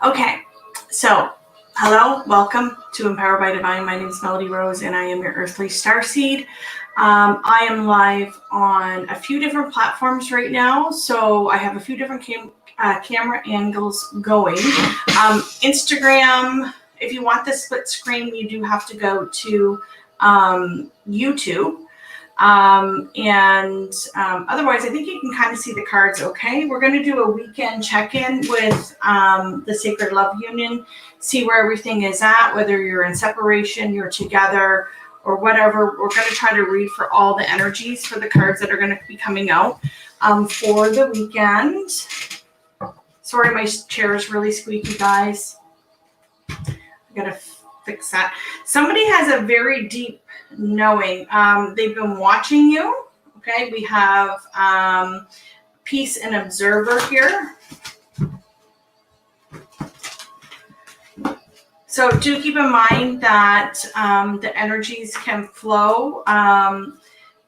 Okay, so hello, welcome to Empowered by Divine. My name is Melodie Rose and I am your earthly starseed. I am live on a few different platforms right now, so I have a few different camera angles going. Instagram, if you want the split screen, you do have to go to YouTube. Otherwise, I think you can kind of see the cards okay. We're going to do a weekend check-in with the Sacred Love Union, see where everything is at, whether you're in separation, you're together, or whatever. We're going to try to read for all the energies for the cards that are going to be coming out for the weekend. Sorry, my chair is really squeaky, guys. I got to fix that. Somebody has a very deep knowing. They've been watching you. Okay, we have Peace and Observer here. So do keep in mind that the energies can flow.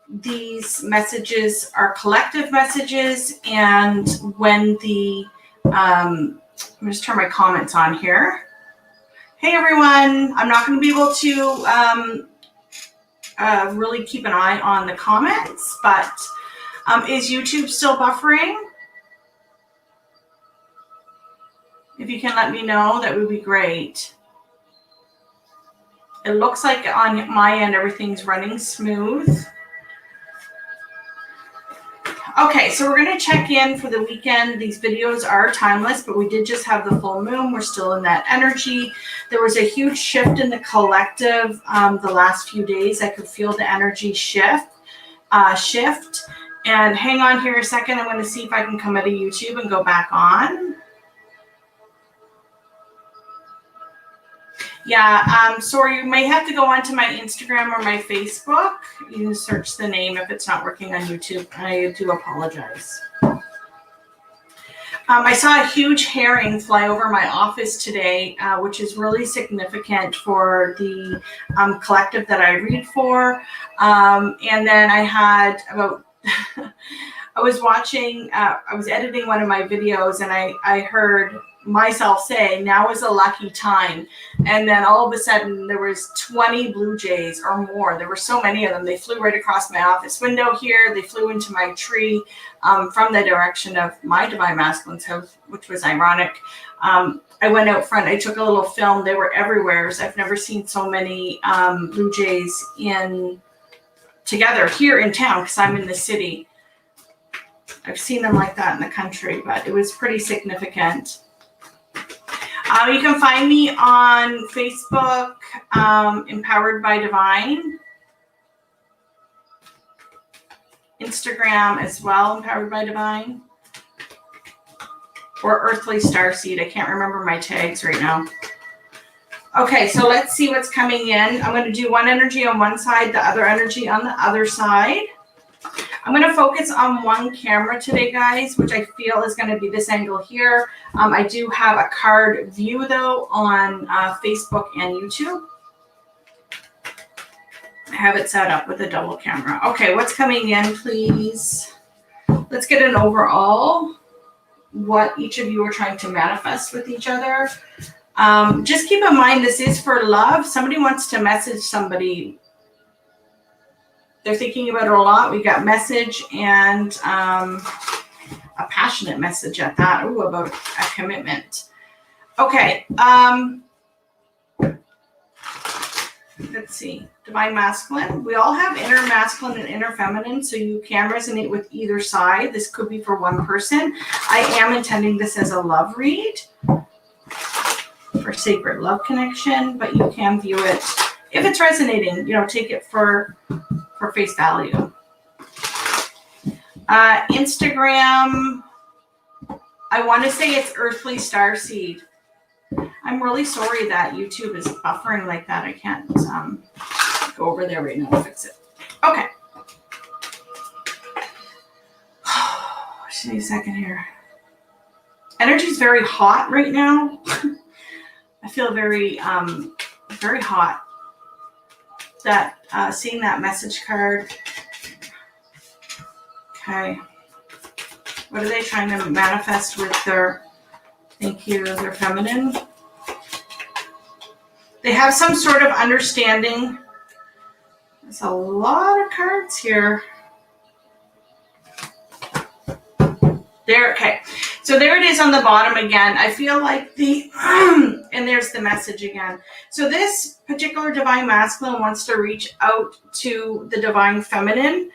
These messages are collective messages, and when the let me just turn my comments on here. Hey everyone, I'm not going to be able to really keep an eye on the comments, but is YouTube still buffering? If you can let me know, that would be great. It looks like on my end everything's running smooth. Okay, so we're going to check in for the weekend. These videos are timeless, but we did just have the full moon. We're still in that energy. There was a huge shift in the collective the last few days. I could feel the energy shift. And hang on here a second. I'm going to see if I can come out of YouTube and go back on. Yeah, so you may have to go onto my Instagram or my Facebook. You can search the name if it's not working on YouTube. I do apologize. I saw a huge herring fly over my office today, which is really significant for the collective that I read for. And then I had about... I was watching, I was editing one of my videos, and I heard myself say, now is a lucky time. And then all of a sudden there was 20 blue jays or more. There were so many of them. They flew right across my office window here. They flew into my tree from the direction of my Divine Masculine's house, which was ironic. I went out front. I took a little film. They were everywhere. So I've never seen so many blue jays together here in town, because I'm in the city. I've seen them like that in the country, but it was pretty significant. You can find me on Facebook, Empowered by Divine. Instagram as well, Empowered by Divine. Or Earthly Starseed. I can't remember my tags right now. Okay, so let's see what's coming in. I'm going to do one energy on one side, the other energy on the other side. I'm going to focus on one camera today, guys, which I feel is going to be this angle here. I do have a card view, though, on Facebook and YouTube. I have it set up with a double camera. Okay, what's coming in, please? Let's get an overall, what each of you are trying to manifest with each other. Just keep in mind, this is for love. Somebody wants to message somebody. They're thinking about it a lot. We got message and a passionate message at that. Ooh, about a commitment. Okay. Let's see. Divine Masculine. We all have inner masculine and inner feminine, so you can resonate with either side. This could be for one person. I am intending this as a love read for sacred love connection, but you can view it if it's resonating. You know, take it for face value. Instagram, I want to say it's Earthly Starseed. I'm really sorry that YouTube is buffering like that. I can't go over there right now to fix it. Okay. Just need a second here. Energy's very hot right now. I feel very, very hot. That seeing that message card. Okay. What are they trying to manifest with their Thank you. They're feminine. They have some sort of understanding. There's a lot of cards here. There, okay. So there it is on the bottom again. I feel like and there's the message again. So this particular divine masculine wants to reach out to the divine feminine.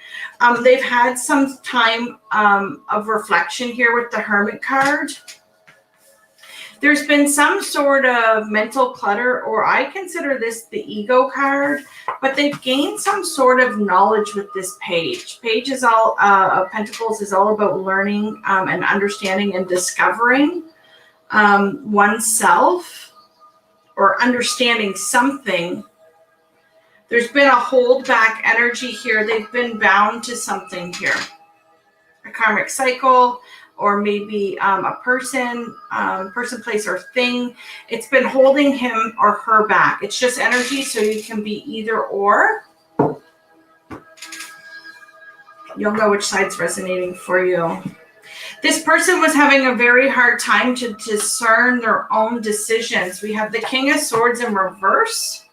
They've had some time of reflection here with the Hermit card. There's been some sort of mental clutter, or I consider this the ego card, but they've gained some sort of knowledge with this page. Page is all, of Pentacles is all about learning and understanding and discovering oneself or understanding something. There's been a hold back energy here. They've been bound to something here. A karmic cycle, or maybe a person, place, or thing. It's been holding him or her back. It's just energy, so you can be either or. You'll know which side's resonating for you. This person was having a very hard time to discern their own decisions. We have the King of Swords in reverse.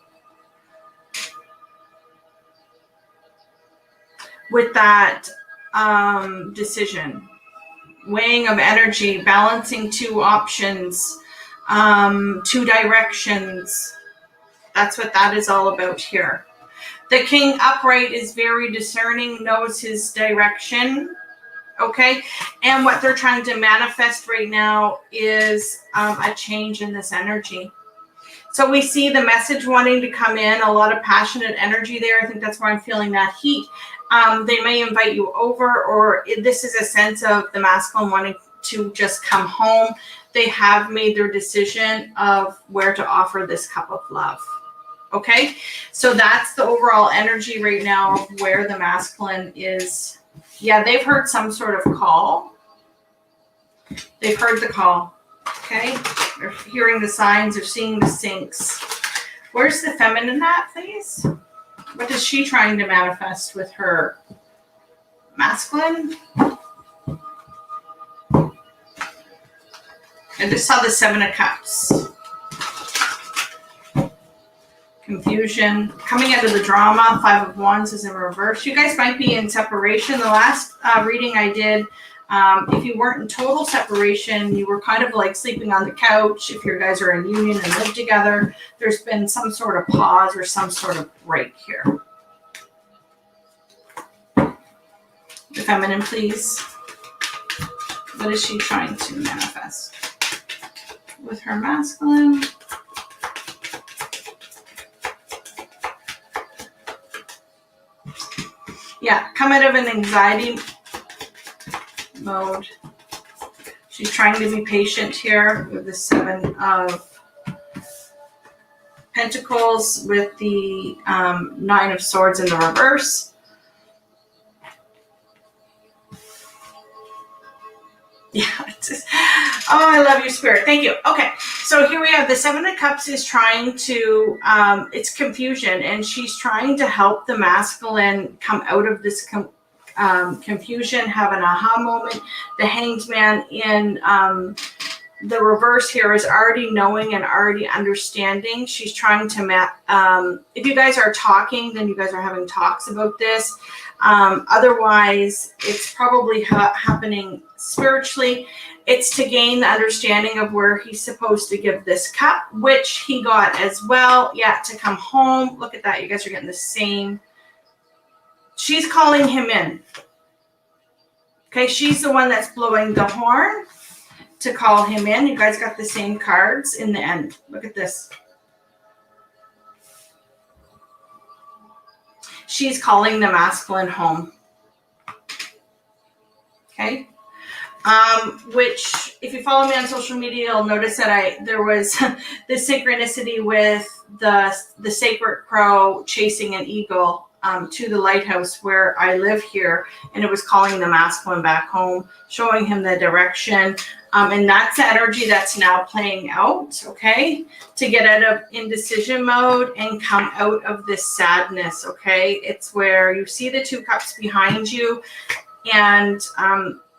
With that decision. Weighing of energy, balancing two options, two directions. That's what that is all about here. The King upright is very discerning, knows his direction. Okay. And what they're trying to manifest right now is a change in this energy. So we see the message wanting to come in, a lot of passionate energy there. I think that's why I'm feeling that heat. They may invite you over, or this is a sense of the masculine wanting to just come home. They have made their decision of where to offer this cup of love. Okay, so that's the overall energy right now of where the masculine is. Yeah, they've heard some sort of call. They've heard the call. Okay, they're hearing the signs, they're seeing the syncs. Where's the feminine at, please? What is she trying to manifest with her masculine? I just saw the Seven of Cups. Confusion. Coming out of the drama, Five of Wands is in reverse. You guys might be in separation. The last reading I did, if you weren't in total separation, you were kind of like sleeping on the couch. If you guys are in union and live together, there's been some sort of pause or some sort of break here. The feminine, please. What is she trying to manifest with her masculine? Yeah, come out of an anxiety mode. She's trying to be patient here with the Seven of Pentacles with the Nine of Swords in the reverse. Yeah, it's just, oh, I love your spirit. Thank you. Okay, so here we have the Seven of Cups is trying to, it's confusion, and she's trying to help the masculine come out of this confusion, have an aha moment. The Hanged Man in the reverse here is already knowing and already understanding. She's trying to if you guys are talking, then you guys are having talks about this. Otherwise, it's probably happening spiritually. It's to gain the understanding of where he's supposed to give this cup, which he got as well. Yeah, to come home. Look at that. You guys are getting the same. She's calling him in. Okay, she's the one that's blowing the horn to call him in. You guys got the same cards in the end. Look at this. She's calling the masculine home. Okay. Which, if you follow me on social media, you'll notice that there was this synchronicity with the sacred crow chasing an eagle to the lighthouse where I live here, and it was calling the masculine back home, showing him the direction. And that's the energy that's now playing out, okay? To get out of indecision mode and come out of this sadness, okay? It's where you see the two cups behind you, and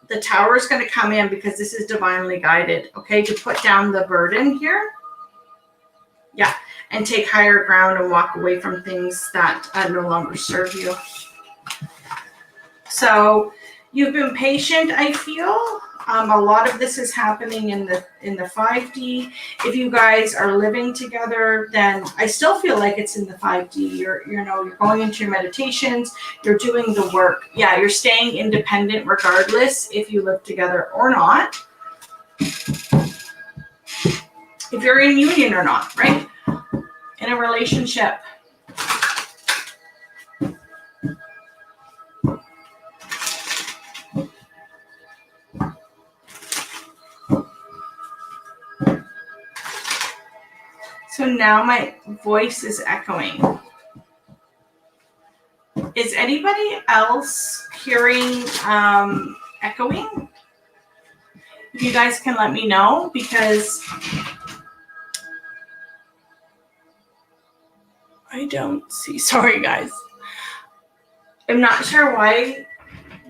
the Tower is going to come in because this is divinely guided, okay, to put down the burden here. Yeah, and take higher ground and walk away from things that no longer serve you. So you've been patient, I feel. A lot of this is happening in the 5D. If you guys are living together, then I still feel like it's in the 5D. You're going into your meditations, you're doing the work. Yeah, you're staying independent regardless if you live together or not. If you're in union or not, right? In a relationship. So now my voice is echoing. Is anybody else hearing echoing? If you guys can let me know, because I don't see. Sorry, guys. I'm not sure why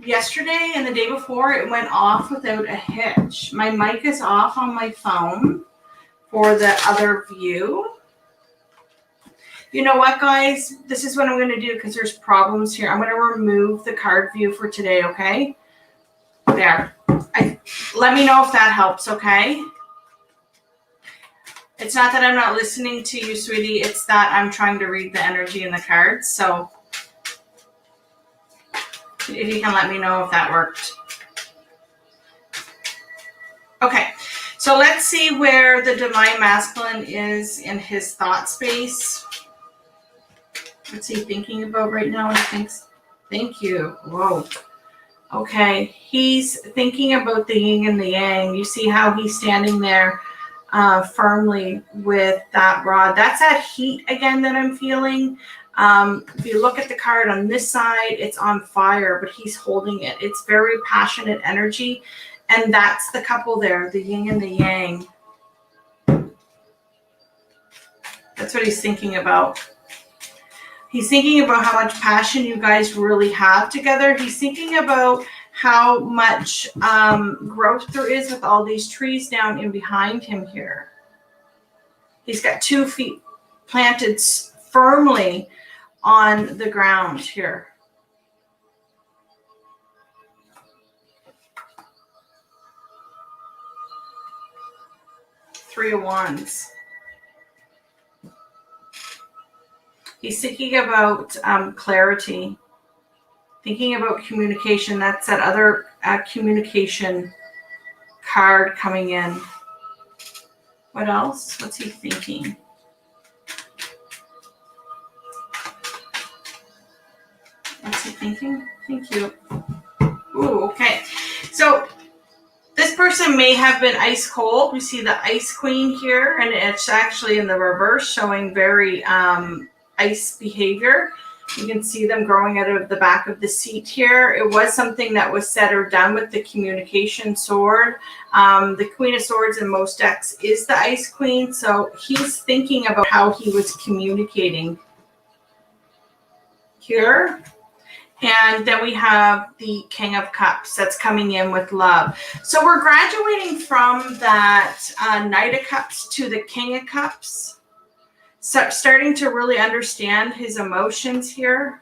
yesterday and the day before it went off without a hitch. My mic is off on my phone for the other view. You know what, guys? This is what I'm going to do because there's problems here. I'm going to remove the card view for today, okay? There. Let me know if that helps, okay? It's not that I'm not listening to you, sweetie. It's that I'm trying to read the energy in the cards. So if you can let me know if that worked. Okay. So let's see where the Divine Masculine is in his thought space. What's he thinking about right now? Thank you. Whoa. Okay. He's thinking about the yin and the yang. You see how he's standing there firmly with that rod. That's that heat again that I'm feeling. If you look at the card on this side, it's on fire, but he's holding it. It's very passionate energy. And that's the couple there, the yin and the yang. That's what he's thinking about. He's thinking about how much passion you guys really have together. He's thinking about how much growth there is with all these trees down in behind him here. He's got 2 feet planted firmly on the ground here. Three of Wands. He's thinking about clarity, thinking about communication. That's that other communication card coming in. What else? What's he thinking? What's he thinking? Thank you. Ooh, okay. So this person may have been ice cold. We see the Ice Queen here, and it's actually in the reverse, showing very ice behavior. You can see them growing out of the back of the seat here. It was something that was said or done with the communication sword. The Queen of Swords in most decks is the Ice Queen. So he's thinking about how he was communicating here. And then we have the King of Cups that's coming in with love. So we're graduating from that Knight of Cups to the King of Cups. So starting to really understand his emotions here.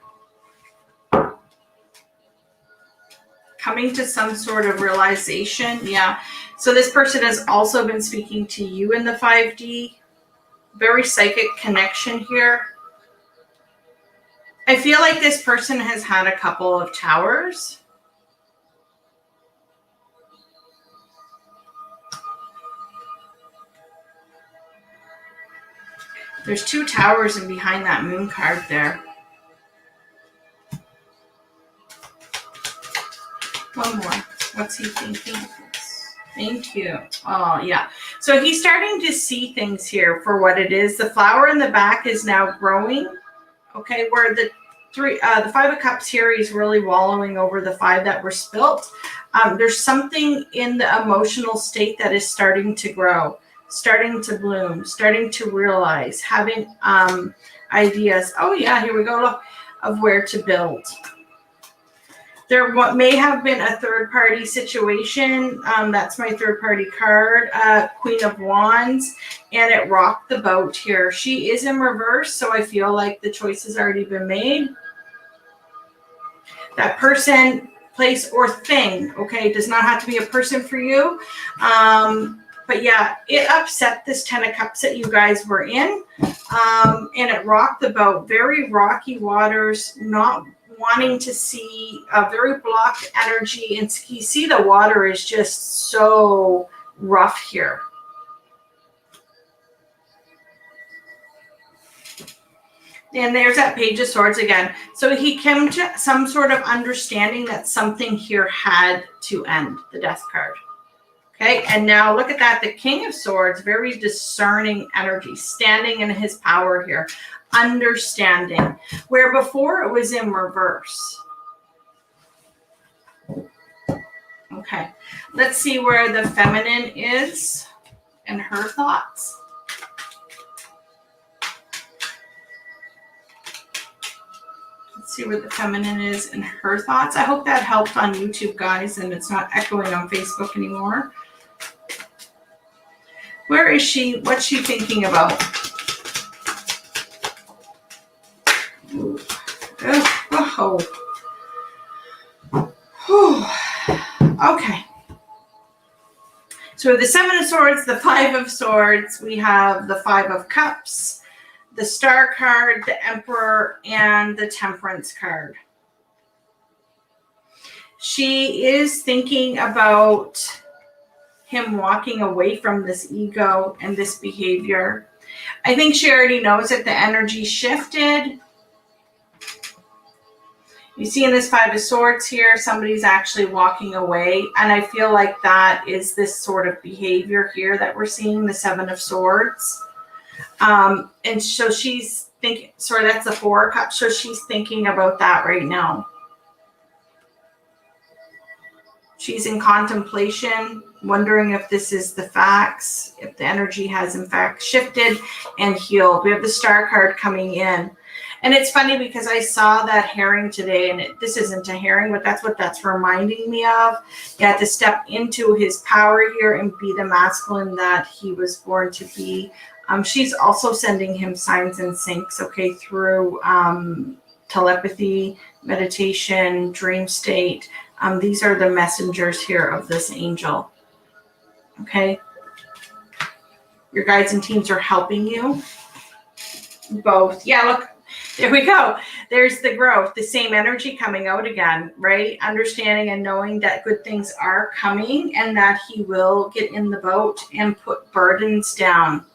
Coming to some sort of realization. Yeah. So this person has also been speaking to you in the 5D. Very psychic connection here. I feel like this person has had a couple of towers. There's 2 towers in behind that moon card there. One more. What's he thinking? Thank you. Oh, yeah. So he's starting to see things here for what it is. The flower in the back is now growing. Okay, where the 5 of Cups here, he's really wallowing over the 5 that were spilt. There's something in the emotional state that is starting to grow, starting to bloom, starting to realize, having ideas. Oh yeah, here we go. Look, of where to build. There may have been a third-party situation. That's my third-party card, Queen of Wands, and it rocked the boat here. She is in reverse, so I feel like the choice has already been made. That person, place, or thing, okay, does not have to be a person for you. But yeah, it upset this 10 of Cups that you guys were in, and it rocked the boat. Very rocky waters, not wanting to see a very blocked energy, and you see the water is just so rough here. And there's that Page of Swords again. So he came to some sort of understanding that something here had to end, the Death card. Okay, and now look at that, the King of Swords, very discerning energy, standing in his power here, understanding, where before it was in reverse. Okay, let's see where the feminine is and her thoughts. Let's see where the feminine is and her thoughts. I hope that helped on YouTube, guys, and it's not echoing on Facebook anymore. Where is she? What's she thinking about? Oh. Okay. So the Seven of Swords, the Five of Swords, we have the Five of Cups, the Star card, the Emperor, and the Temperance card. She is thinking about him walking away from this ego and this behavior. I think she already knows that the energy shifted. You see in this Five of Swords here, somebody's actually walking away. And I feel like that is this sort of behavior here that we're seeing, the Seven of Swords. And so she's thinking, sorry, that's the Four of Cups. So she's thinking about that right now. She's in contemplation, wondering if this is the facts, if the energy has in fact shifted and healed. We have the Star card coming in. And it's funny because I saw that herring today, and this isn't a herring, but that's what that's reminding me of. He had to step into his power here and be the masculine that he was born to be. She's also sending him signs and syncs, okay, through telepathy, meditation, dream state. These are the messengers here of this angel, okay? Your guides and teams are helping you. Both. Yeah, look, there we go. There's the growth, the same energy coming out again, right? Understanding and knowing that good things are coming and that he will get in the boat and put burdens down.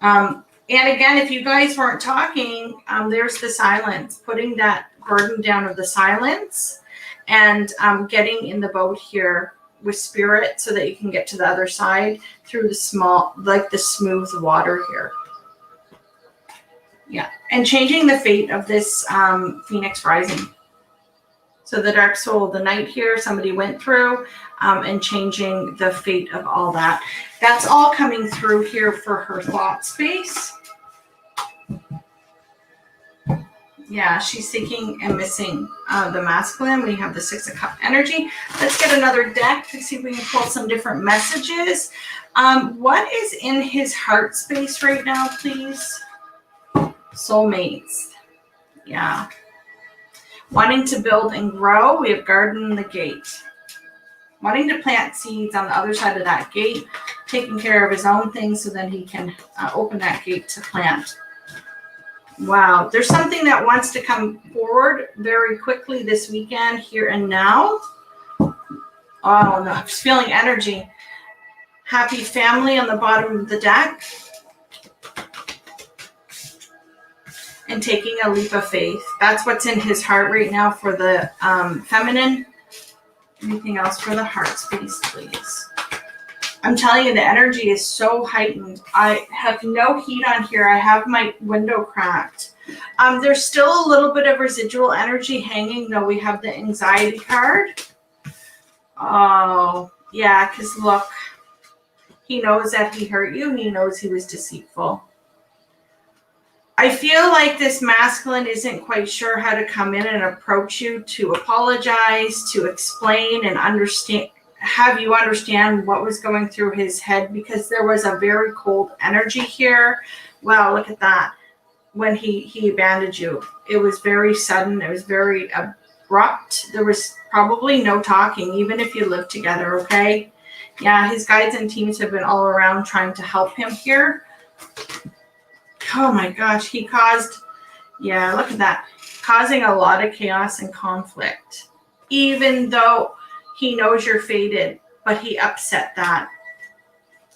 And again, if you guys weren't talking, there's the silence, putting that burden down of the silence and getting in the boat here with spirit so that you can get to the other side through the small, like the smooth water here. Yeah, and changing the fate of this Phoenix rising. So the dark soul of the night here, somebody went through and changing the fate of all that. That's all coming through here for her thought space. Yeah, she's seeking and missing the masculine. We have the Six of Cups energy. Let's get another deck to see if we can pull some different messages. What is in his heart space right now, please? Soulmates. Yeah. Wanting to build and grow. We have garden the gate. Wanting to plant seeds on the other side of that gate. Taking care of his own things so then he can open that gate to plant. Wow. There's something that wants to come forward very quickly this weekend, here and now. Oh, no. I'm just feeling energy. Happy family on the bottom of the deck. And taking a leap of faith. That's what's in his heart right now for the feminine. Anything else for the heart space, please? I'm telling you, the energy is so heightened. I have no heat on here. I have my window cracked. There's still a little bit of residual energy hanging. No, we have the anxiety card. Oh, yeah, because look, he knows that he hurt you. He knows he was deceitful. I feel like this masculine isn't quite sure how to come in and approach you to apologize, to explain and understand, have you understand what was going through his head, because there was a very cold energy here. Wow, look at that. When he abandoned you, it was very sudden. It was very abrupt. There was probably no talking, even if you lived together, okay? Yeah, his guides and teams have been all around trying to help him here. Oh my gosh, he caused, yeah, look at that, causing a lot of chaos and conflict. Even though he knows you're fated, but he upset that.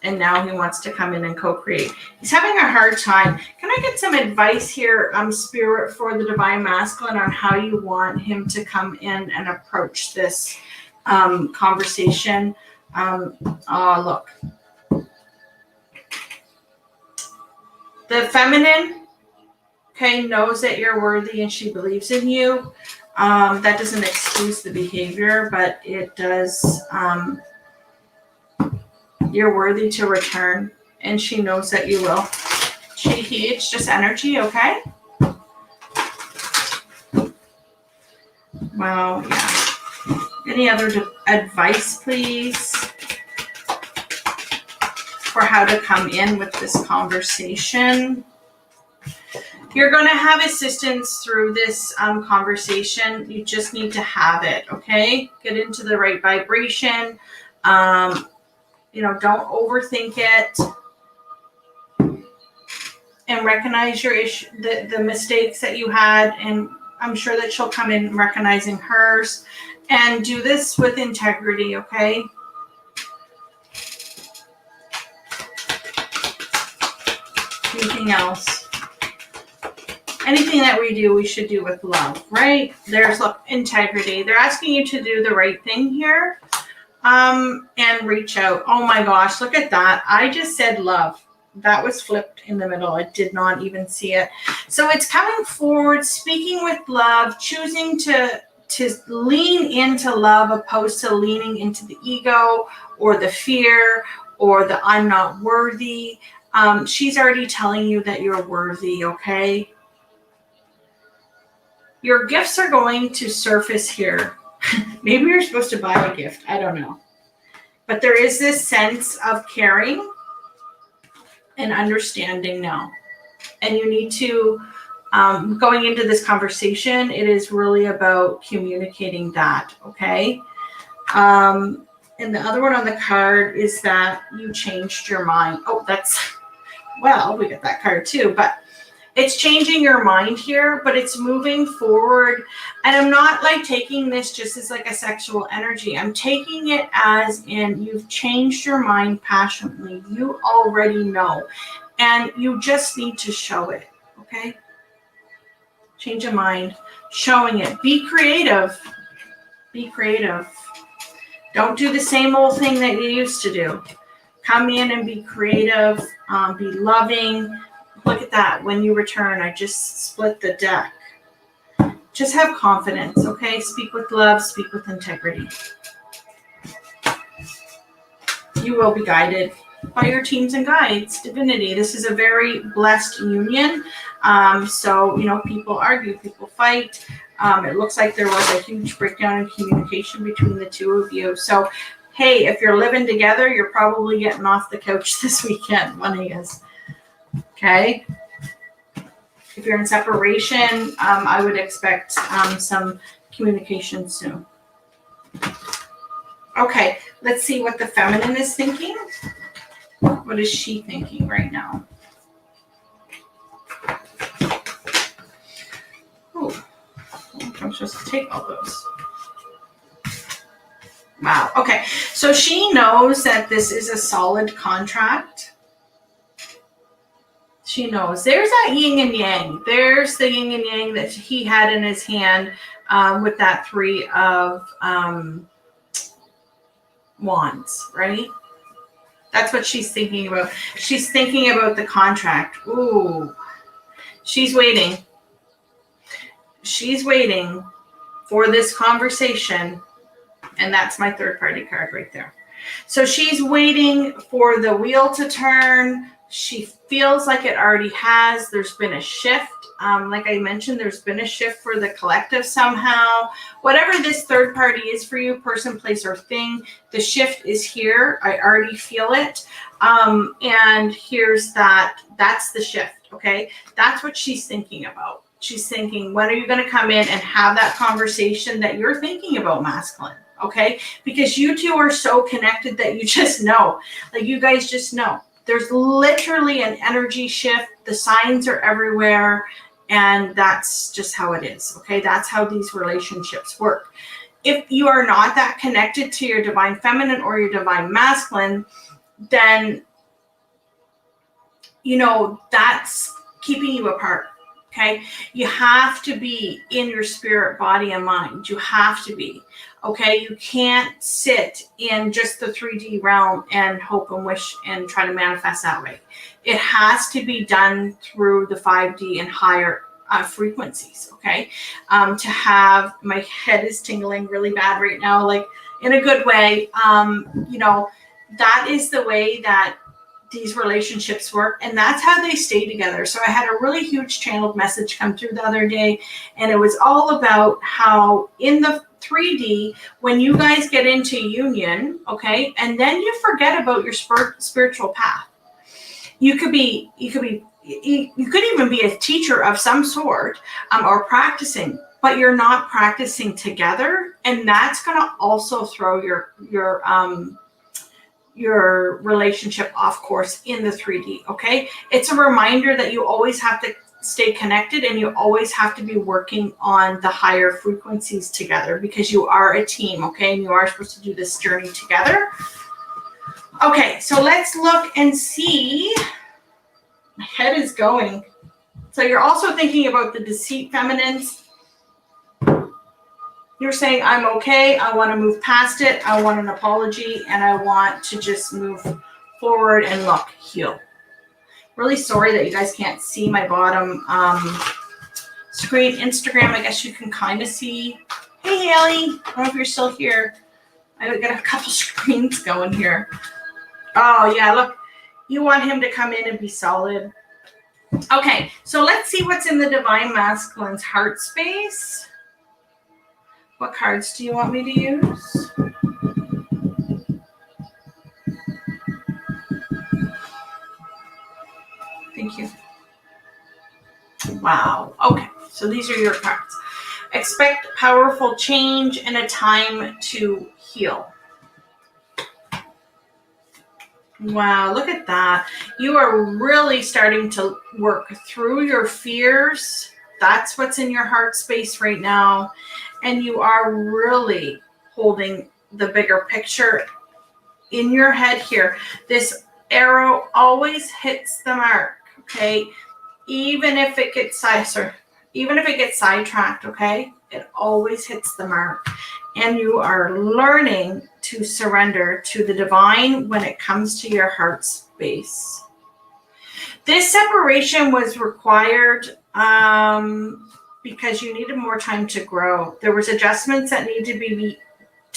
And now he wants to come in and co-create. He's having a hard time. Can I get some advice here, Spirit, for the Divine Masculine on how you want him to come in and approach this conversation? Look. The feminine, okay, knows that you're worthy and she believes in you. That doesn't excuse the behavior, but it does. You're worthy to return, and she knows that you will. It's just energy, okay? Wow, yeah. Any other advice, please, for how to come in with this conversation? You're going to have assistance through this conversation. You just need to have it, okay? Get into the right vibration. Don't overthink it. And recognize your issue, the mistakes that you had. And I'm sure that she'll come in recognizing hers. And do this with integrity, okay? Anything else? Anything that we do, we should do with love, right? There's integrity. They're asking you to do the right thing here, and reach out. Oh my gosh, look at that. I just said love. That was flipped in the middle. I did not even see it. So it's coming forward, speaking with love, choosing to lean into love opposed to leaning into the ego or the fear or the I'm not worthy. She's already telling you that you're worthy, okay? Your gifts are going to surface here. Maybe you're supposed to buy a gift. I don't know. But there is this sense of caring and understanding now. And you need to, going into this conversation, it is really about communicating that, okay? And the other one on the card is that you changed your mind. Oh, we get that card too, but it's changing your mind here, but it's moving forward. And I'm not taking this just as a sexual energy. I'm taking it as in you've changed your mind passionately. You already know. And you just need to show it, okay? Change your mind, showing it. Be creative. Be creative. Don't do the same old thing that you used to do. Come in and be creative, be loving. Look at that. When you return, I just split the deck. Just have confidence, okay? Speak with love, speak with integrity. You will be guided by your teams and guides, divinity. This is a very blessed union. So, people argue, people fight. It looks like there was a huge breakdown in communication between the two of you. So, hey, if you're living together, you're probably getting off the couch this weekend. One is. Okay. If you're in separation, I would expect some communication soon. Okay, let's see what the feminine is thinking. What is she thinking right now? Oh, I'm supposed to take all those. Wow. Okay, so she knows that this is a solid contract. She knows. There's that yin and yang. There's the yin and yang that he had in his hand with that 3 of wands, right? That's what she's thinking about. She's thinking about the contract. Ooh. She's waiting. She's waiting for this conversation. And that's my third party card right there. So she's waiting for the wheel to turn, She feels like it already has. There's been a shift. Like I mentioned, there's been a shift for the collective somehow. Whatever this third party is for you, person, place, or thing, the shift is here. I already feel it. And here's that. That's the shift, okay? That's what she's thinking about. She's thinking, when are you going to come in and have that conversation that you're thinking about, masculine, okay? Because you two are so connected that you just know. Like, you guys just know. There's literally an energy shift. The signs are everywhere. And that's just how it is, okay? That's how these relationships work. If you are not that connected to your divine feminine or your divine masculine, then, you know, that's keeping you apart, okay? You have to be in your spirit, body, and mind. You have to be, okay? You can't sit in just the 3D realm and hope and wish and try to manifest that way. It has to be done through the 5D and higher frequencies, okay? To have, my head is tingling really bad right now, like in a good way. You know, that is the way that these relationships work, and that's how they stay together. So I had a really huge channeled message come through the other day, and it was all about how in the 3D, when you guys get into union, okay, and then you forget about your spiritual path. You could even be a teacher of some sort, or practicing, but you're not practicing together, and that's going to also throw your relationship off course in the 3D, okay? It's a reminder that you always have to stay connected, and you always have to be working on the higher frequencies together, because you are a team, okay? And you are supposed to do this journey together. Okay, so let's look and see. My head is going. So you're also thinking about the deceit feminines. You're saying, I'm okay, I want to move past it, I want an apology, and I want to just move forward and look, heal. Really sorry that you guys can't see my bottom screen. Instagram, I guess you can kind of see. Hey, Haley, I don't know if you're still here. I got a couple screens going here. Oh, yeah, look, you want him to come in and be solid. Okay, so let's see what's in the divine masculine's heart space. What cards do you want me to use? Thank you. Wow. Okay, so these are your cards. Expect powerful change and a time to heal. Wow, look at that. You are really starting to work through your fears. That's what's in your heart space right now. And you are really holding the bigger picture in your head here. This arrow always hits the mark, okay? Even if it gets sidetracked, okay? It always hits the mark. And you are learning to surrender to the divine when it comes to your heart space. This separation was required because you needed more time to grow. There was adjustments that need to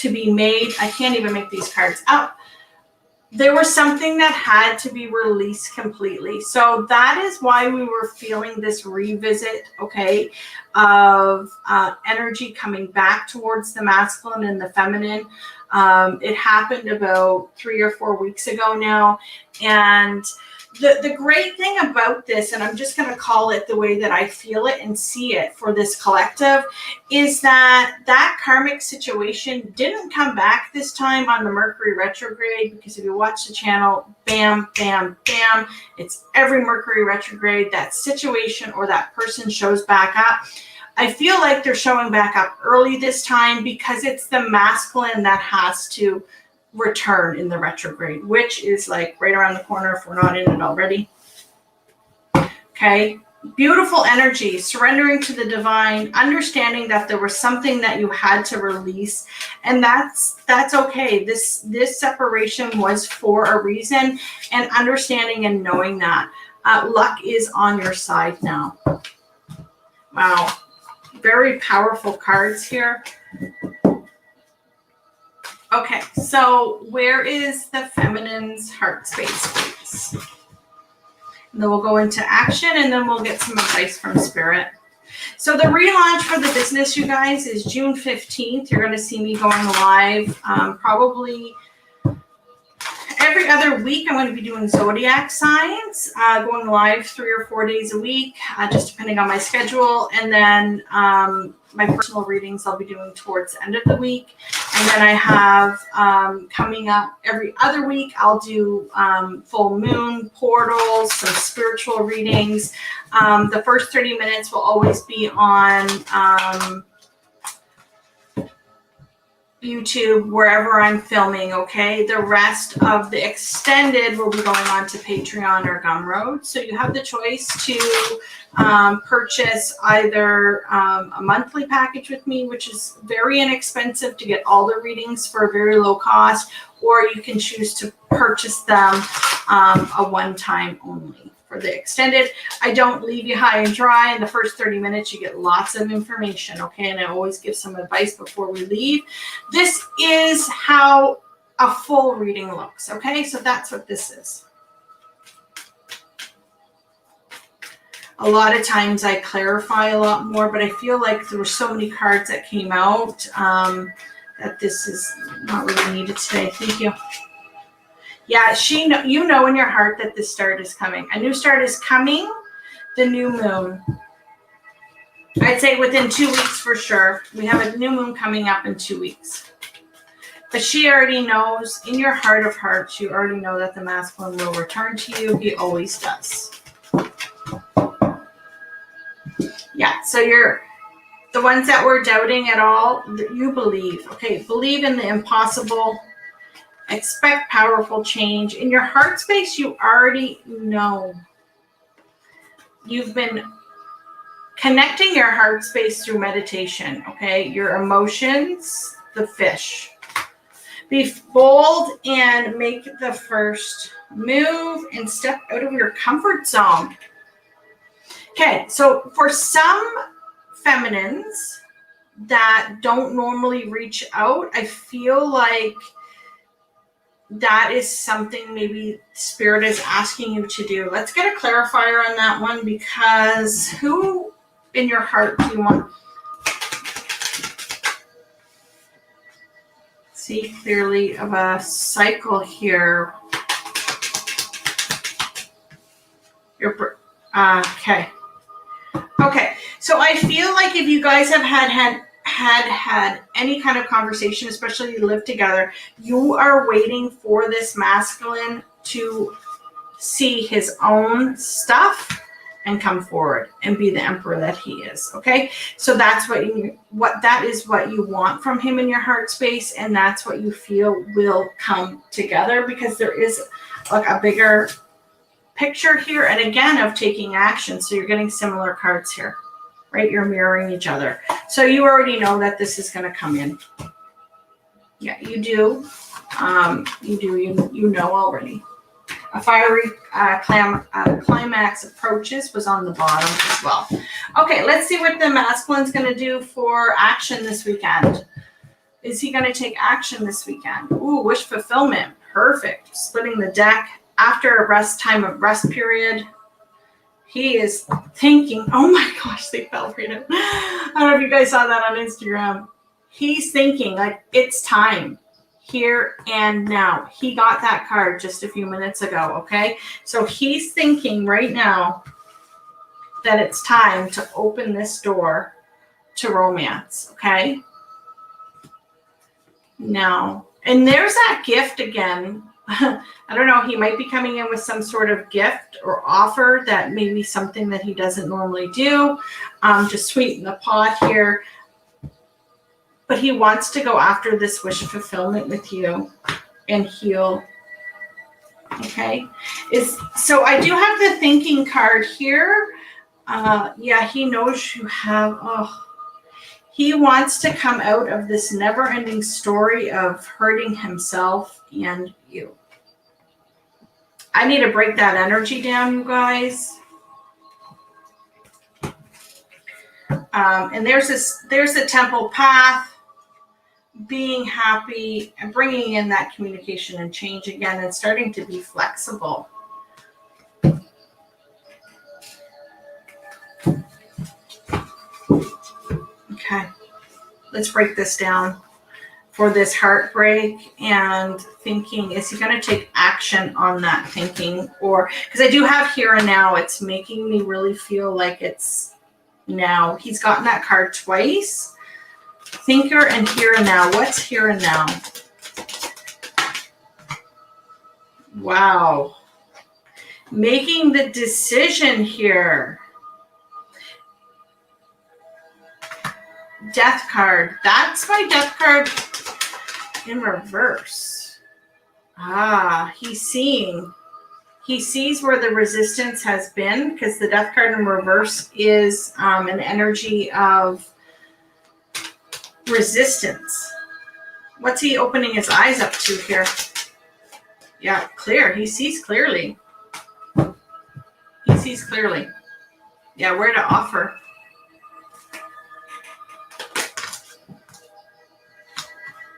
be made. I can't even make these cards up. There was something that had to be released completely. So that is why we were feeling this revisit, okay, of energy coming back towards the masculine and the feminine. It happened about 3 or 4 weeks ago now. And the great thing about this, and I'm just going to call it the way that I feel it and see it for this collective, is that karmic situation didn't come back this time on the Mercury retrograde, because if you watch the channel, bam, bam, bam, it's every Mercury retrograde, that situation or that person shows back up. I feel like they're showing back up early this time because it's the masculine that has to return in the retrograde, which is like right around the corner if we're not in it already. Okay, beautiful energy, surrendering to the divine, understanding that there was something that you had to release, and that's okay. This separation was for a reason, and understanding and knowing that luck is on your side now. Wow, very powerful cards here. Okay, so where is the feminine's heart space, please? And then we'll go into action, and then we'll get some advice from Spirit. So the relaunch for the business, you guys, is June 15th. You're going to see me going live probably every other week. I'm going to be doing zodiac signs, going live 3 or 4 days a week, just depending on my schedule. And then my personal readings I'll be doing towards the end of the week. And then I have coming up every other week, I'll do full moon portals, some spiritual readings. The first 30 minutes will always be on YouTube, wherever I'm filming, okay? The rest of the extended will be going on to Patreon or Gumroad. So you have the choice to purchase either a monthly package with me, which is very inexpensive to get all the readings for a very low cost, or you can choose to purchase them a one-time only. For the extended, I don't leave you high and dry. In the first 30 minutes, you get lots of information, okay? And I always give some advice before we leave. This is how a full reading looks, okay? So that's what this is. A lot of times I clarify a lot more, but I feel like there were so many cards that came out that this is not really needed today. Thank you. Yeah, you know in your heart that this start is coming. A new start is coming, the new moon. I'd say within 2 weeks for sure. We have a new moon coming up in 2 weeks. But she already knows, in your heart of hearts, you already know that the masculine will return to you. He always does. Yeah, so you're the ones that were doubting at all, you believe. Okay, believe in the impossible. Expect powerful change. In your heart space, you already know. You've been connecting your heart space through meditation, okay? Your emotions, the fish. Be bold and make the first move and step out of your comfort zone. Okay, so for some feminines that don't normally reach out, I feel like that is something maybe Spirit is asking you to do. Let's get a clarifier on that one, because who in your heart do you want? See clearly of a cycle here. Okay. Okay. So I feel like if you guys have had any kind of conversation, especially you live together, you are waiting for this masculine to see his own stuff and come forward and be the emperor that he is. Okay, so that's what you want from him in your heart space, and that's what you feel will come together, because there is like a bigger picture here, and again, of taking action. So you're getting similar cards here. Right? You're mirroring each other. So you already know that this is going to come in. Yeah, you do. You know already. A fiery climax approaches was on the bottom as well. Okay, let's see what the masculine's going to do for action this weekend. Is he going to take action this weekend? Ooh, wish fulfillment. Perfect. Splitting the deck after a rest period. He is thinking, oh my gosh, they fell right out. I don't know if you guys saw that on Instagram. He's thinking like it's time, here and now. He got that card just a few minutes ago, okay? So he's thinking right now that it's time to open this door to romance, okay? Now, and there's that gift again. I don't know, he might be coming in with some sort of gift or offer that may be something that he doesn't normally do, to sweeten the pot here. But he wants to go after this wish fulfillment with you and heal. Okay, so I do have the thinking card here. Yeah, he knows you have. He wants to come out of this never-ending story of hurting himself and you. I need to break that energy down, you guys. And there's the temple path, being happy and bringing in that communication and change again and starting to be flexible. let's break this down for this heartbreak and thinking, is he going to take action on that thinking? Or, because I do have here and now, it's making me really feel like it's now. He's gotten that card twice. Thinker and here and now. What's here and now? Wow. Making the decision here. Death card. That's my death card in reverse. Ah, he's seeing. He sees where the resistance has been, because the death card in reverse is an energy of resistance. What's he opening his eyes up to here? Yeah, clear. He sees clearly. He sees clearly. Yeah, where to offer.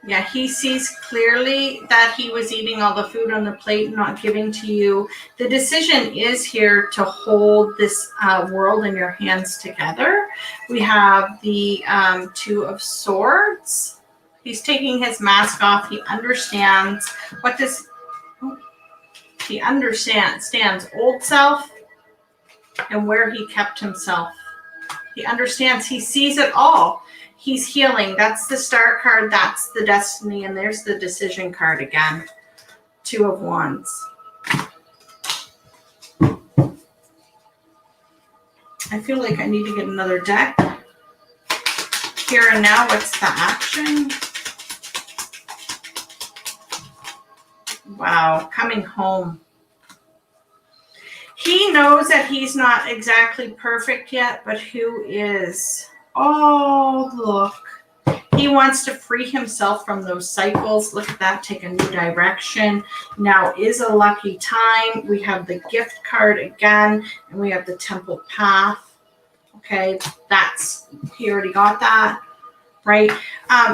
Yeah, he sees clearly that he was eating all the food on the plate and not giving to you. The decision is here to hold this world in your hands together. We have the Two of Swords. He's taking his mask off. He understands he understands old self and where he kept himself. He understands. He sees it all. He's healing. That's the Star card. That's the Destiny. And there's the Decision card again. Two of Wands. I feel like I need to get another deck. Here and now, what's the action? Wow, coming home. He knows that he's not exactly perfect yet, but who is? Oh, look. He wants to free himself from those cycles. Look at that. Take a new direction. Now is a lucky time. We have the Gift card again, and we have the Temple Path. Okay, he already got that, right?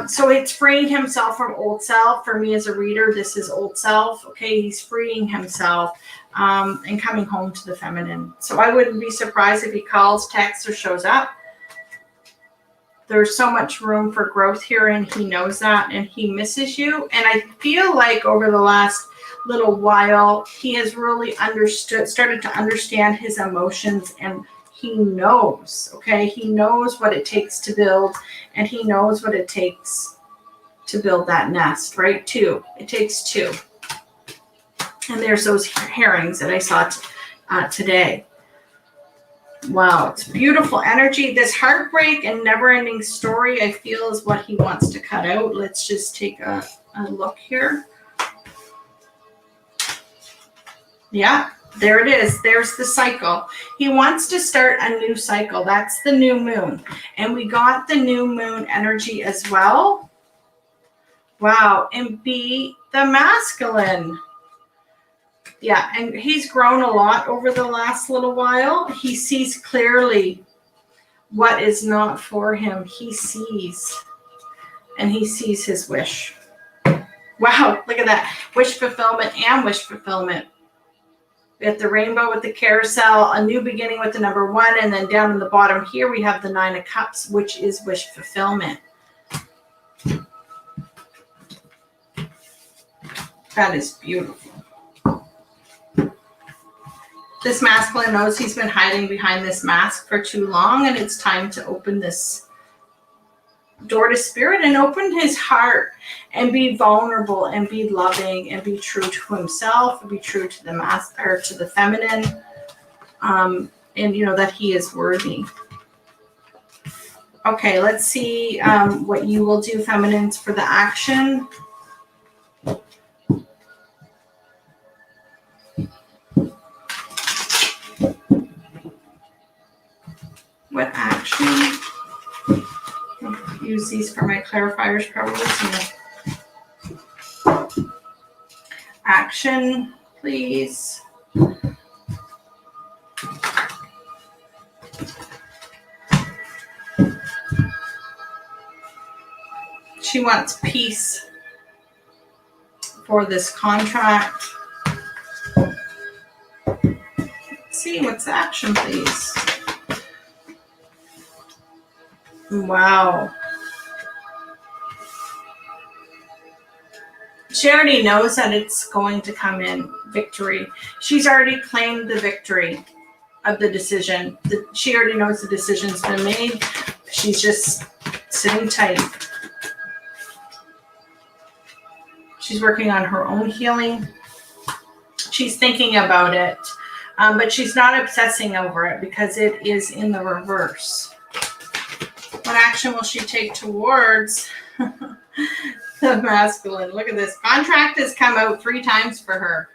So it's freeing himself from old self. For me as a reader, this is old self. Okay, he's freeing himself and coming home to the feminine. So I wouldn't be surprised if he calls, texts, or shows up. There's so much room for growth here, and he knows that, and he misses you. And I feel like over the last little while, he has really started to understand his emotions, and he knows, okay? He knows what it takes to build, and he knows what it takes to build that nest, right? It takes two. And there's those herrings that I saw today. Wow, it's beautiful energy. This heartbreak and never-ending story, I feel, is what he wants to cut out. Let's just take a look here. Yeah, there it is. There's the cycle. He wants to start a new cycle. That's the new moon. And we got the new moon energy as well. Wow, and be the masculine. Yeah, and he's grown a lot over the last little while. He sees clearly what is not for him. He sees, and he sees his wish. Wow, look at that. Wish fulfillment and wish fulfillment. We have the rainbow with the carousel, a new beginning with the number 1, and then down in the bottom here we have the 9 of Cups, which is wish fulfillment. That is beautiful. This masculine knows he's been hiding behind this mask for too long, and it's time to open this door to spirit and open his heart and be vulnerable and be loving and be true to himself and be true to the master, to the feminine, and that he is worthy. Okay, let's see what you will do, feminines, for the action. What action? I'll use these for my clarifiers probably. So action, please. She wants peace for this contract. Let's see, what's the action, please? Wow. She already knows that it's going to come in victory. She's already claimed the victory of the decision. She already knows the decision's been made. She's just sitting tight. She's working on her own healing. She's thinking about it, but she's not obsessing over it because it is in the reverse. What action will she take towards the masculine? Look at this. Contract has come out 3 times for her.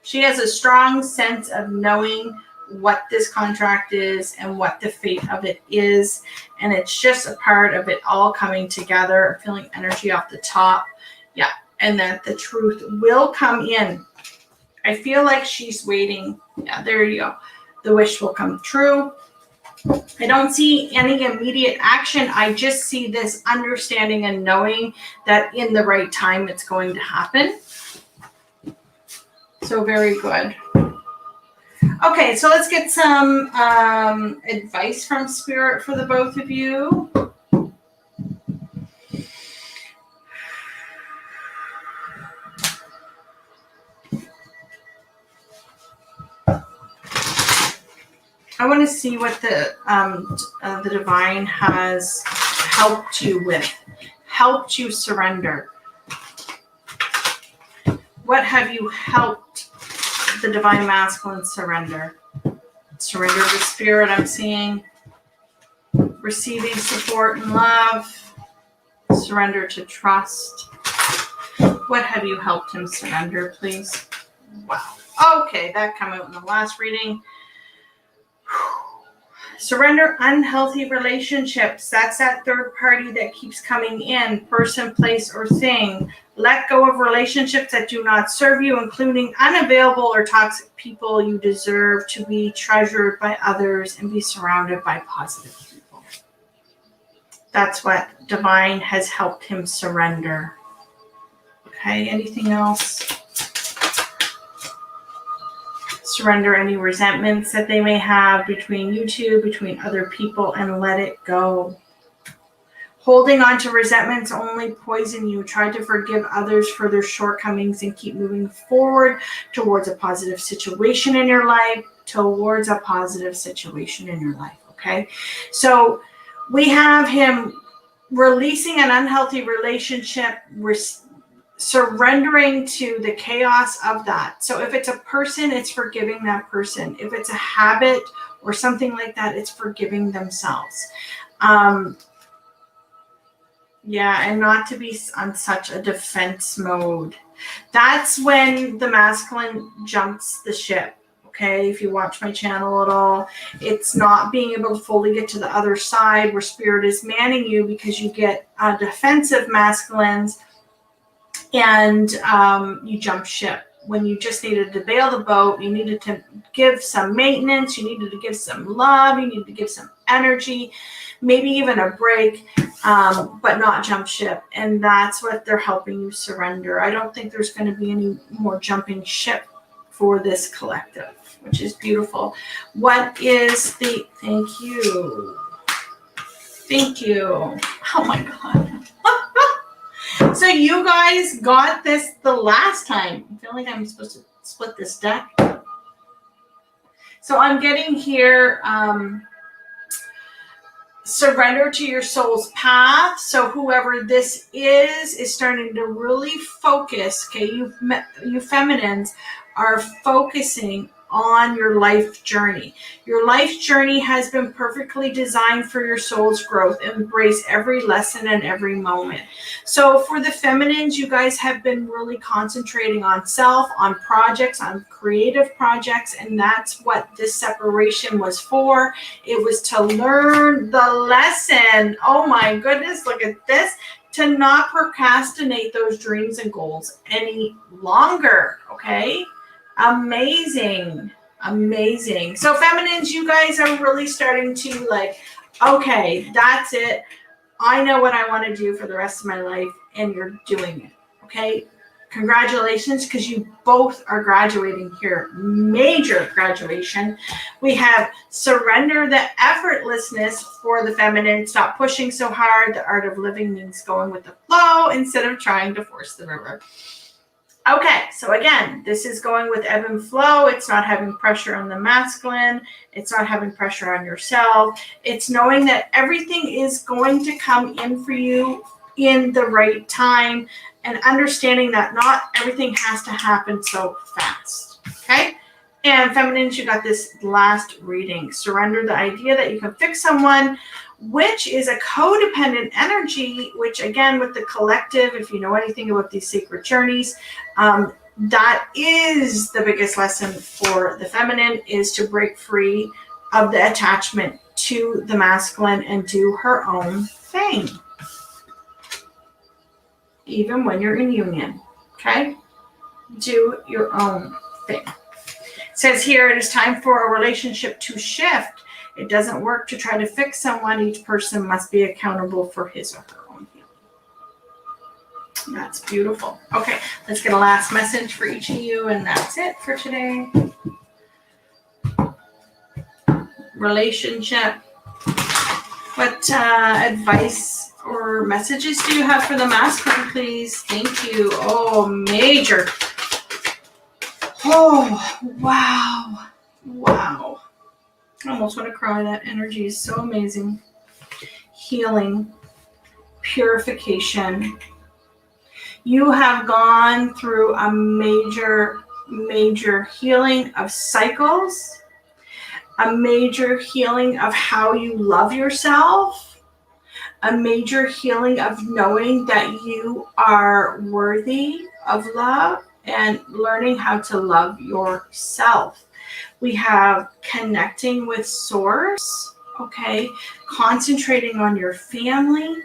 She has a strong sense of knowing what this contract is and what the fate of it is. And it's just a part of it all coming together, feeling energy off the top. Yeah. And that the truth will come in. I feel like she's waiting. Yeah, there you go. The wish will come true. I don't see any immediate action. I just see this understanding and knowing that in the right time it's going to happen. So very good. Okay, so let's get some advice from Spirit for the both of you. I want to see what the divine has helped you with, helped you surrender. What have you helped the divine masculine surrender? Surrender to Spirit, I'm seeing. Receiving support and love. Surrender to trust. What have you helped him surrender, please? Wow. Okay, that came out in the last reading. Surrender unhealthy relationships. That's that third party that keeps coming in, person, place, or thing. Let go of relationships that do not serve you, including unavailable or toxic people. You deserve to be treasured by others and be surrounded by positive people. That's what divine has helped him surrender. Okay, anything else? Surrender any resentments that they may have between you two, between other people, and let it go. Holding on to resentments only poison you. Try to forgive others for their shortcomings and keep moving forward towards a positive situation in your life, okay? So we have him releasing an unhealthy relationship, surrendering to the chaos of that. So if it's a person, it's forgiving that person. If it's a habit or something like that, it's forgiving themselves. Yeah, and not to be on such a defense mode. That's when the masculine jumps the ship. Okay, if you watch my channel at all, it's not being able to fully get to the other side where Spirit is manning you, because you get defensive masculines and you jump ship. When you just needed to bail the boat, you needed to give some maintenance, you needed to give some love, you needed to give some energy, maybe even a break, but not jump ship. And that's what they're helping you surrender. I don't think there's going to be any more jumping ship for this collective, which is beautiful. What is the, thank you. Oh my God. So you guys got this the last time. I feel like I'm supposed to split this deck. So I'm getting here, surrender to your soul's path. So whoever this is starting to really focus. Okay, you feminines are focusing on your life journey. Your life journey has been perfectly designed for your soul's growth. Embrace every lesson and every moment. So for the feminines, you guys have been really concentrating on self, on projects, on creative projects, and that's what this separation was for. It was to learn the lesson. Oh my goodness, look at this. To not procrastinate those dreams and goals any longer, okay? Amazing. So feminines, you guys are really starting to like, okay, that's it. I know what I want to do for the rest of my life, and you're doing it. Okay. Congratulations, because you both are graduating here. Major graduation. We have surrender the effortlessness for the feminine. Stop pushing so hard. The art of living means going with the flow instead of trying to force the river. Okay, so again, this is going with ebb and flow. It's not having pressure on the masculine. It's not having pressure on yourself. It's knowing that everything is going to come in for you in the right time, and understanding that not everything has to happen so fast. Okay? And feminines, you got this last reading. Surrender the idea that you can fix someone, which is a codependent energy, which again, with the collective, if you know anything about these sacred journeys, that is the biggest lesson for the feminine, is to break free of the attachment to the masculine and do her own thing, even when you're in union. Okay? Do your own thing. It says here, it is time for a relationship to shift. It doesn't work to try to fix someone. Each person must be accountable for his or her own healing. That's beautiful. Okay, let's get a last message for each of you, and that's it for today. Relationship. What advice or messages do you have for the masculine, please? Thank you. Oh, major. Oh, wow. Wow. I almost want to cry. That energy is so amazing. Healing, purification. You have gone through a major healing of cycles, a major healing of how you love yourself, a major healing of knowing that you are worthy of love and learning how to love yourself. We have connecting with source, okay, concentrating on your family.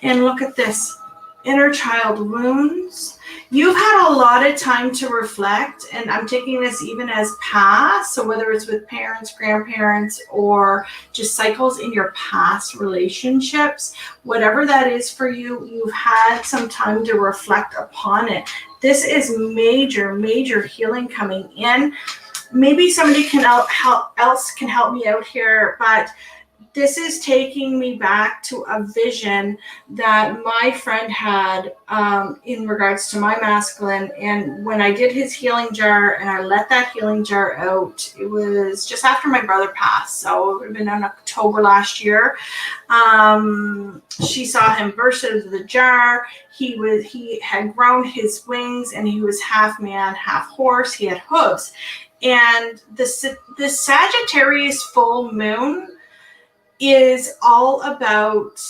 And look at this, inner child wounds. You've had a lot of time to reflect, and I'm taking this even as past, so whether it's with parents, grandparents, or just cycles in your past relationships, whatever that is for you, you've had some time to reflect upon it. This is major healing coming in. Maybe somebody else can help me out here, but this is taking me back to a vision that my friend had in regards to my masculine. And when I did his healing jar and I let that healing jar out, it was just after my brother passed. So it would have been in October last year. She saw him burst out of the jar. He had grown his wings and he was half man, half horse. He had hooves. And the Sagittarius full moon is all about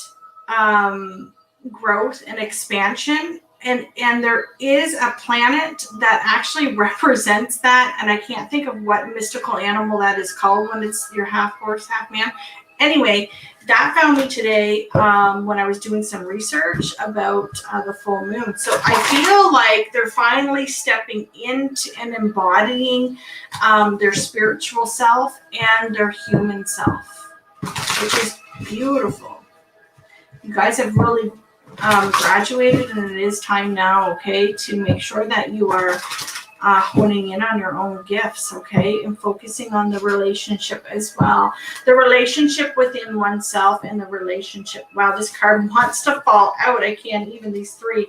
growth and expansion. And there is a planet that actually represents that. And I can't think of what mystical animal that is called when it's you're half horse, half man. Anyway, that found me today when I was doing some research about the full moon. So I feel like they're finally stepping into and embodying their spiritual self and their human self, which is beautiful. You guys have really graduated, and it is time now, okay, to make sure that you are honing in on your own gifts, okay, and focusing on the relationship as well. The relationship within oneself and the relationship. Wow, this card wants to fall out. I can't even, these three.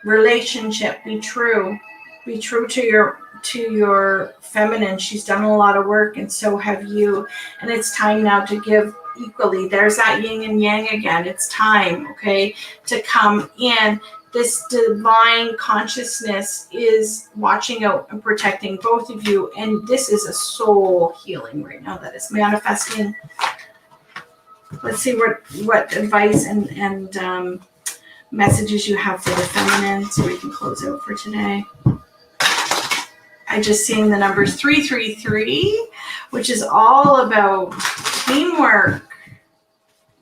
Relationship, be true. Be true to your feminine. She's done a lot of work, and so have you. And it's time now to give equally. There's that yin and yang again. It's time, okay, to come in. This divine consciousness is watching out and protecting both of you. And this is a soul healing right now that is manifesting. Let's see what advice and messages you have for the feminine so we can close out for today. I just seen the numbers 333, which is all about teamwork,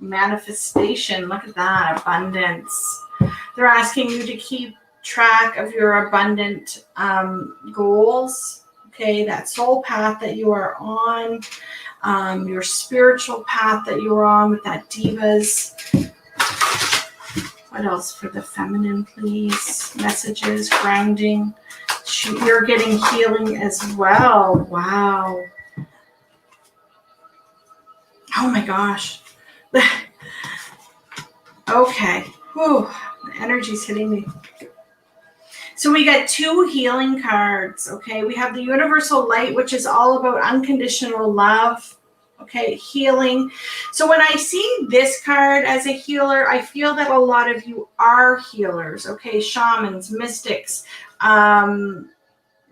manifestation. Look at that, abundance. They're asking you to keep track of your abundant goals, okay, that soul path that you are on, your spiritual path that you are on with that divas. What else for the feminine, please? Messages, grounding. You're getting healing as well. Wow. Oh my gosh. Okay. Whew. The energy's hitting me. So we got 2 healing cards, okay? We have the Universal Light, which is all about unconditional love, okay, healing. So when I see this card as a healer, I feel that a lot of you are healers, okay? Shamans, mystics,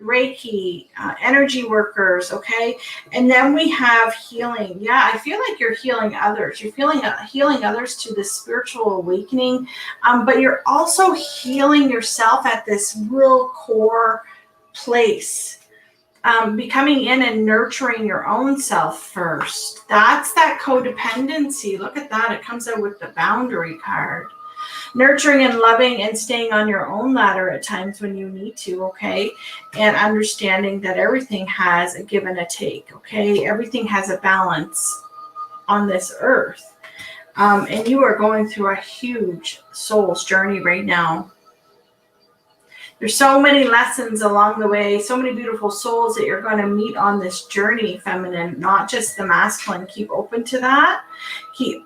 Reiki, energy workers, okay? And then we have healing. Yeah, I feel like you're healing others. You're healing others to this spiritual awakening, but you're also healing yourself at this real core place, becoming in and nurturing your own self first. That's that codependency. Look at that. It comes out with the boundary card. Nurturing and loving and staying on your own ladder at times when you need to, okay? And understanding that everything has a give and a take, okay? Everything has a balance on this earth. And you are going through a huge soul's journey right now. There's so many lessons along the way, so many beautiful souls that you're going to meet on this journey, feminine, not just the masculine. Keep open to that.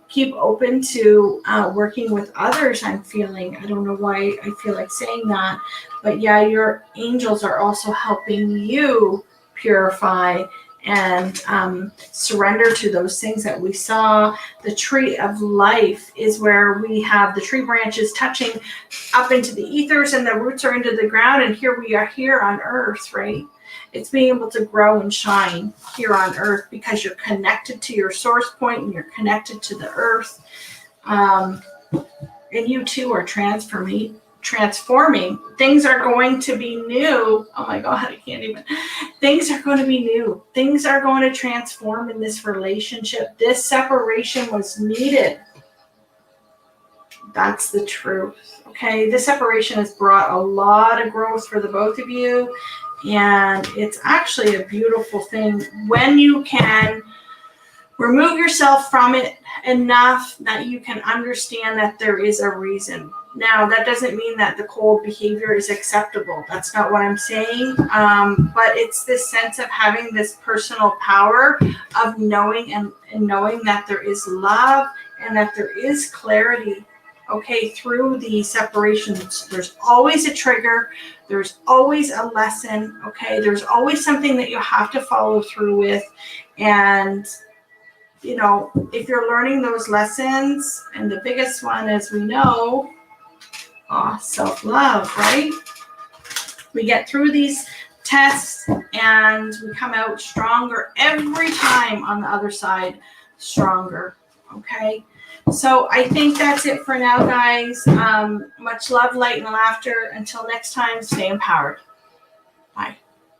Keep open to working with others, I'm feeling. I don't know why I feel like saying that. But yeah, your angels are also helping you purify and surrender to those things that we saw. The tree of life is where we have the tree branches touching up into the ethers and the roots are into the ground, and here we are here on earth, right? It's being able to grow and shine here on earth because you're connected to your source point and you're connected to the earth. And you too are transforming. Things are going to be new. Oh my God, I can't even. Things are going to be new. Things are going to transform in this relationship. This separation was needed. That's the truth. Okay, this separation has brought a lot of growth for the both of you. And it's actually a beautiful thing when you can remove yourself from it enough that you can understand that there is a reason. Now, that doesn't mean that the cold behavior is acceptable. That's not what I'm saying. But it's this sense of having this personal power of knowing and knowing that there is love and that there is clarity. Okay, through the separations, there's always a trigger. There's always a lesson. Okay, there's always something that you have to follow through with. And you know, if you're learning those lessons, and the biggest one, as we know, self-love, right? We get through these tests and we come out stronger every time on the other side, stronger, okay? So I think that's it for now, guys. Much love, light, and laughter. Until next time, stay empowered. Bye.